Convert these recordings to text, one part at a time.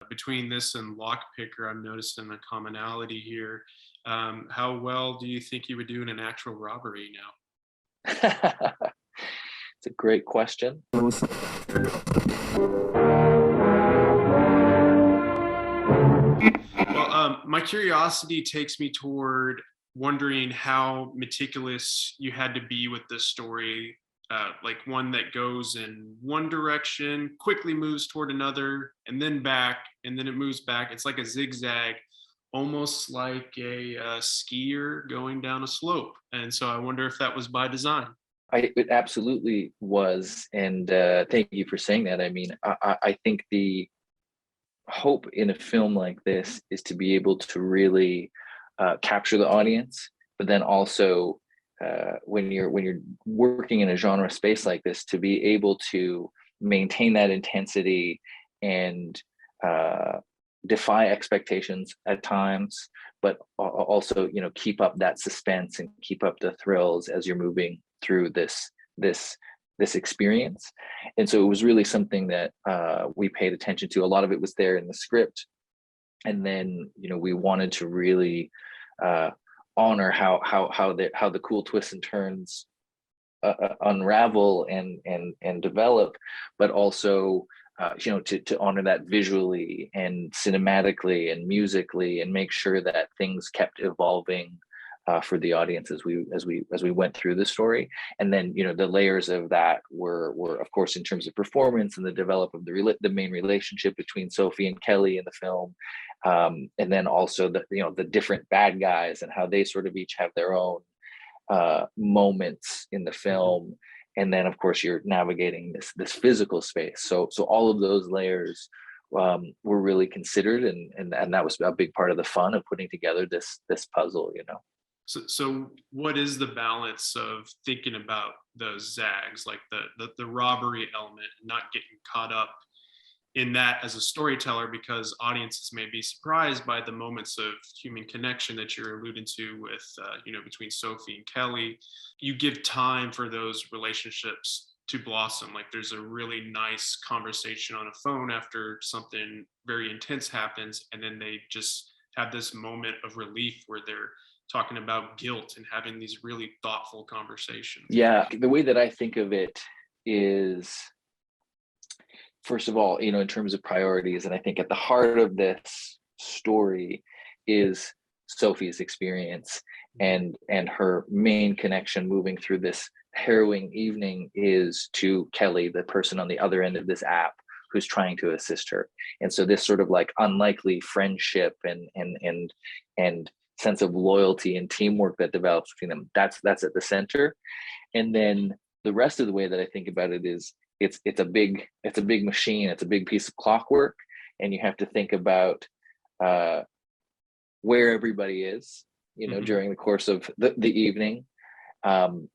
Between this and Lockpicker, I'm noticing a commonality here. How well do you think you would do in an actual robbery now? It's a great question. Well, my curiosity takes me toward wondering how meticulous you had to be with this story. Like one that goes in one direction, quickly moves toward another, and then back, and then it moves back. It's like a zigzag, almost like a skier going down a slope. And so I wonder if that was by design. It absolutely was, and thank you for saying that. I mean, I think the hope in a film like this is to be able to really capture the audience, but then also when you're working in a genre space like this, to be able to maintain that intensity and defy expectations at times, but also keep up that suspense and keep up the thrills as you're moving through this experience. And so it was really something that we paid attention to. A lot of it was there in the script, and then we wanted to really honor how the cool twists and turns unravel and develop, but also to honor that visually and cinematically and musically, and make sure that things kept evolving for the audience as we went through the story. And then the layers of that were of course in terms of performance and the develop of the main relationship between Sophie and Kelly in the film, and then also the different bad guys and how they sort of each have their own moments in the film. And then of course you're navigating this physical space, so all of those layers were really considered, and that was a big part of the fun of putting together this puzzle. So what is the balance of thinking about those zags, like the robbery element, and not getting caught up in that as a storyteller, because audiences may be surprised by the moments of human connection that you're alluding to with, between Sophie and Kelly. You give time for those relationships to blossom. Like there's a really nice conversation on a phone after something very intense happens, and then they just have this moment of relief where they're talking about guilt and having these really thoughtful conversations. Yeah, the way that I think of it is, first of all, in terms of priorities, and I think at the heart of this story is Sophie's experience, and her main connection moving through this harrowing evening is to Kelly, the person on the other end of this app who's trying to assist her. And so this sort of like unlikely friendship and sense of loyalty and teamwork that develops between them, that's at the center. And then the rest of the way that I think about it is it's a big machine, it's a big piece of clockwork, and you have to think about where everybody is during the course of the evening, and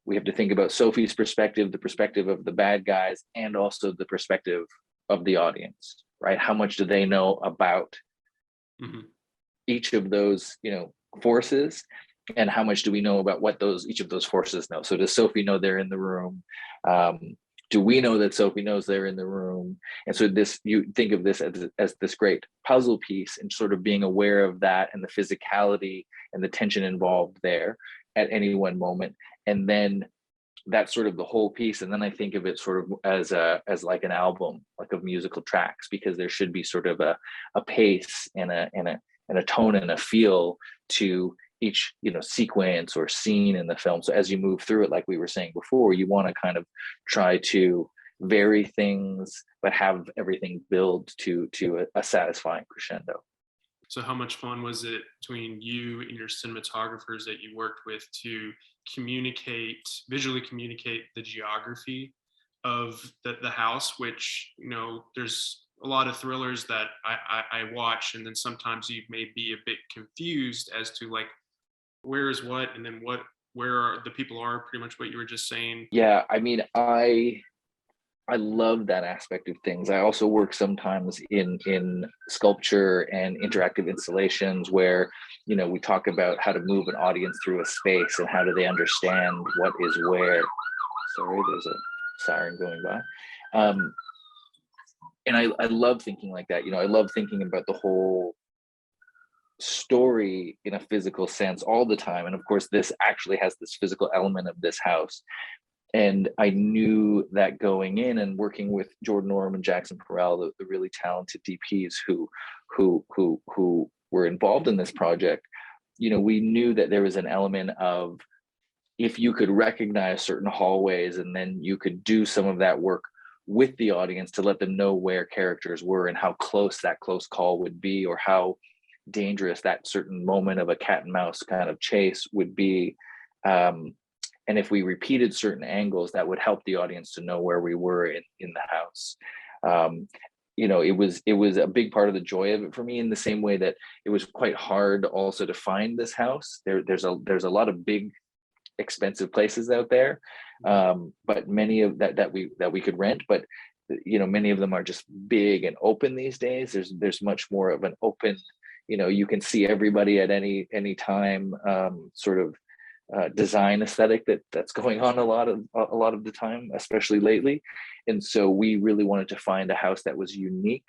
we have to think about Sophie's perspective, the perspective of the bad guys, and also the perspective of the audience, right? How much do they know about each of those forces, and how much do we know about what each of those forces know? So does Sophie know they're in the room? Do we know that Sophie knows they're in the room? And so you think of this as this great puzzle piece, and sort of being aware of that and the physicality and the tension involved there at any one moment. And then that's sort of the whole piece. And then I think of it sort of as like an album, like of musical tracks, because there should be sort of a pace and a tone and a feel to each sequence or scene in the film. So as you move through it, like we were saying before, you want to kind of try to vary things, but have everything build to a satisfying crescendo. So how much fun was it between you and your cinematographers that you worked with to visually communicate the geography of the house, which there's a lot of thrillers that I watch, and then sometimes you may be a bit confused as to like where is what, and then where are the people are, pretty much what you were just saying. Yeah, I mean, I love that aspect of things. I also work sometimes in sculpture and interactive installations where we talk about how to move an audience through a space and how do they understand what is where. Sorry, there's a siren going by. And I love thinking like that. I love thinking about the whole story in a physical sense all the time. And of course, this actually has this physical element of this house. And I knew that going in and working with Jordan Orm and Jackson Perel, the really talented DPs who were involved in this project, we knew that there was an element of, if you could recognize certain hallways and then you could do some of that work with the audience to let them know where characters were and how close that close call would be, or how dangerous that certain moment of a cat and mouse kind of chase would be. And if we repeated certain angles, that would help the audience to know where we were in the house. It was a big part of the joy of it for me, in the same way that it was quite hard also to find this house. There's a lot of big, expensive places out there, but many of that we could rent, but many of them are just big and open these days. There's much more of an open, you can see everybody at any time, sort of design aesthetic that's going on a lot of the time, especially lately. And so we really wanted to find a house that was unique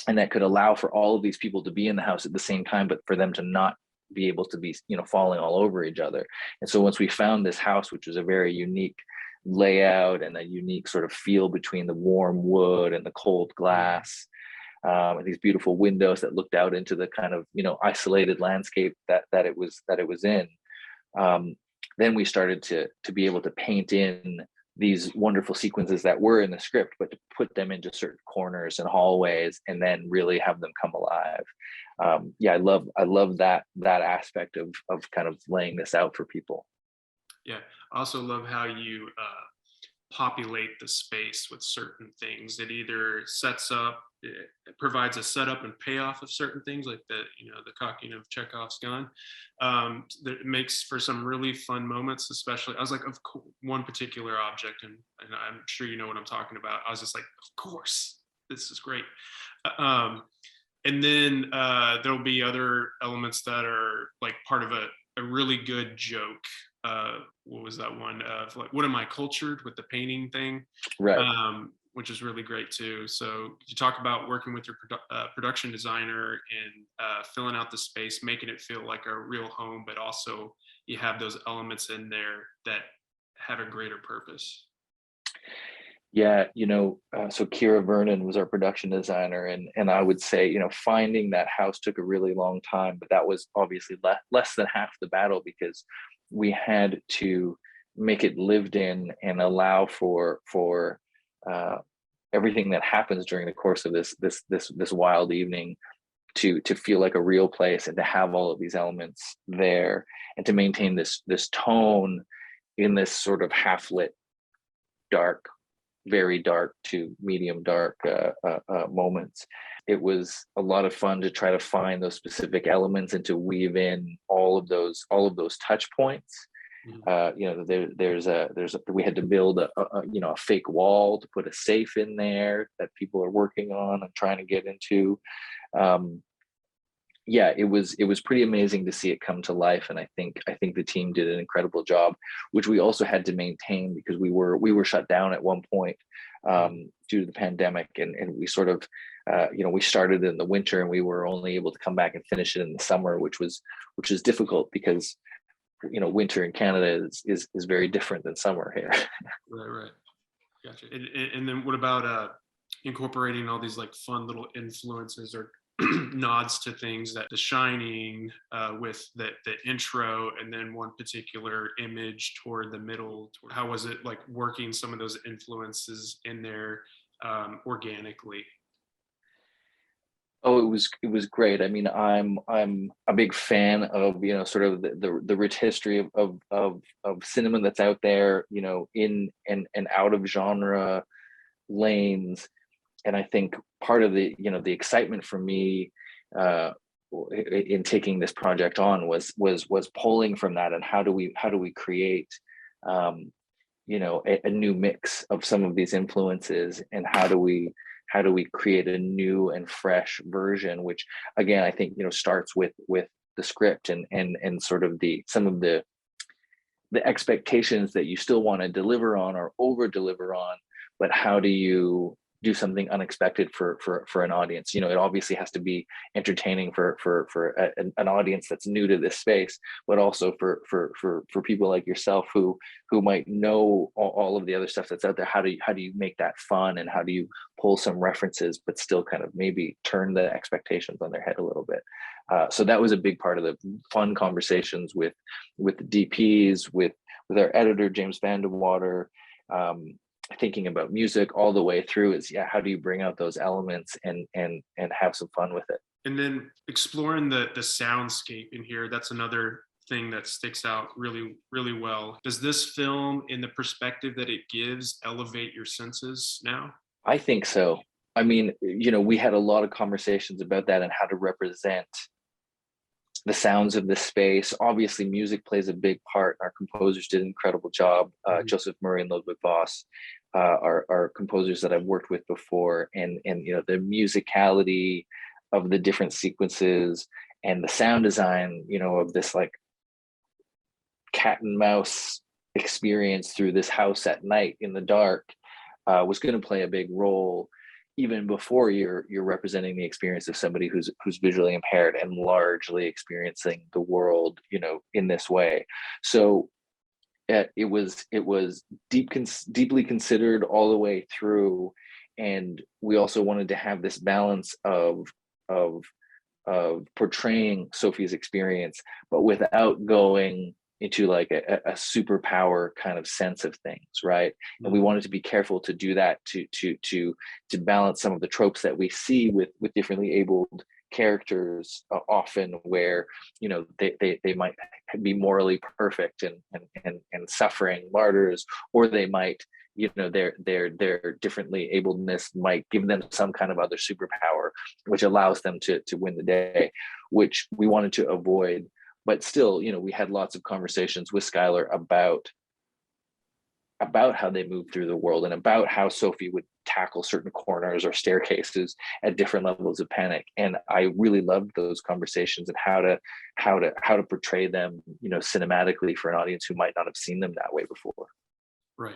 and that could allow for all of these people to be in the house at the same time, but for them to not be able to be falling all over each other. And so once we found this house, which was a very unique layout and a unique sort of feel between the warm wood and the cold glass, and these beautiful windows that looked out into the kind of isolated landscape that it was in, then we started to be able to paint in these wonderful sequences that were in the script, but to put them into certain corners and hallways and then really have them come alive. I love that aspect of kind of laying this out for people. Yeah, I also love how you populate the space with certain things. It either it provides a setup and payoff of certain things, like the cocking of Chekhov's gun. That makes for some really fun moments. Especially, I was like, of course, one particular object, and I'm sure you know what I'm talking about. I was just like, of course, this is great. And then there'll be other elements that are like part of a really good joke. What was that one? Like, what am I, cultured, with the painting thing? Right. Which is really great too. So you talk about working with your production designer and filling out the space, making it feel like a real home, but also you have those elements in there that have a greater purpose. Yeah, so Kira Vernon was our production designer, and I would say, finding that house took a really long time, but that was obviously less than half the battle, because we had to make it lived in and allow for everything that happens during the course of this wild evening to feel like a real place, and to have all of these elements there, and to maintain this tone in this sort of half lit, dark, very dark to medium dark moments. It was a lot of fun to try to find those specific elements and to weave in all of those touch points. We had to build a fake wall to put a safe in there that people are working on and trying to get into. It was pretty amazing to see it come to life, and I think the team did an incredible job, which we also had to maintain, because we were shut down at one point due to the pandemic, and we sort of we started in the winter and we were only able to come back and finish it in the summer, which was difficult, because winter in Canada is very different than summer here. Right. Gotcha. And then what about incorporating all these like fun little influences or nods to things, that The Shining, with the intro, and then one particular image toward the middle? How was it like working some of those influences in there organically? Oh, it was great. I mean, I'm a big fan of sort of the rich history of cinema that's out there, in and out of genre lanes. And I think part of the the excitement for me in taking this project on was pulling from that, and how do we create a new mix of some of these influences, and how do we create a new and fresh version, which again I think starts with the script and sort of some of the expectations that you still want to deliver on or over deliver on, but how do you do something unexpected for an audience. It obviously has to be entertaining an audience that's new to this space, but also for people like yourself who might know all of the other stuff that's out there. How do you make that fun, and how do you pull some references but still kind of maybe turn the expectations on their head a little bit? So that was a big part of the fun conversations with the DPs, with our editor James Vandewater, thinking about music all the way through. Is how do you bring out those elements and have some fun with it? And then exploring the soundscape in here, that's another thing that sticks out really, really well. Does this film, in the perspective that it gives, elevate your senses now? I think so. I mean, we had a lot of conversations about that and how to represent the sounds of this space. Obviously, music plays a big part. Our composers did an incredible job. Joseph Murray and Ludwig Voss are composers that I've worked with before, and the musicality of the different sequences and the sound design, of this like cat and mouse experience through this house at night in the dark, was going to play a big role even before you're representing the experience of somebody who's visually impaired and largely experiencing the world, in this way. So it was deeply considered all the way through, and we also wanted to have this balance of portraying Sophie's experience, but without going into like a superpower kind of sense of things, right? And we wanted to be careful to do that, to balance some of the tropes that we see with differently abled characters, often where they might be morally perfect and suffering martyrs, or they might, their differently abledness might give them some kind of other superpower which allows them to win the day, which we wanted to avoid. But still, we had lots of conversations with Skyler about how they move through the world, and about how Sophie would tackle certain corners or staircases at different levels of panic. And I really loved those conversations, and how to portray them, cinematically, for an audience who might not have seen them that way before. Right.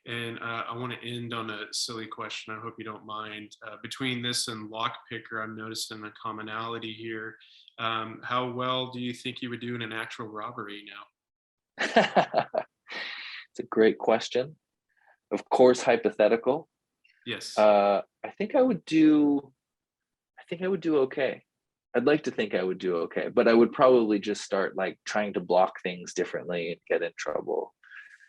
And I want to end on a silly question. I hope you don't mind. Between this and Lockpicker, I'm noticing a commonality here. How well do you think you would do in an actual robbery now? It's a great question. Of course, hypothetical. Yes. I think I would do okay. I'd like to think I would do okay, but I would probably just start like trying to block things differently and get in trouble.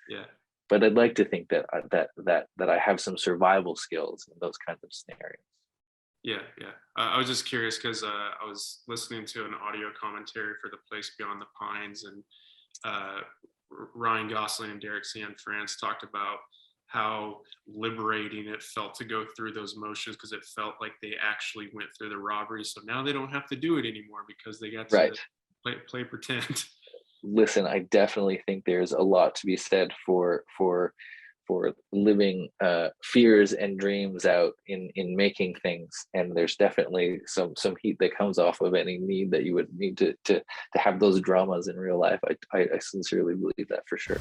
Yeah. But I'd like to think that I have some survival skills in those kinds of scenarios. Yeah. I was just curious because I was listening to an audio commentary for The Place Beyond the Pines, and Ryan Gosling and Derek Cianfrance talked about how liberating it felt to go through those motions, because it felt like they actually went through the robbery. So now they don't have to do it anymore because they got to play pretend. Listen, I definitely think there's a lot to be said for living fears and dreams out in making things, and there's definitely some heat that comes off of any need that you would need to have those dramas in real life. I sincerely believe that, for sure.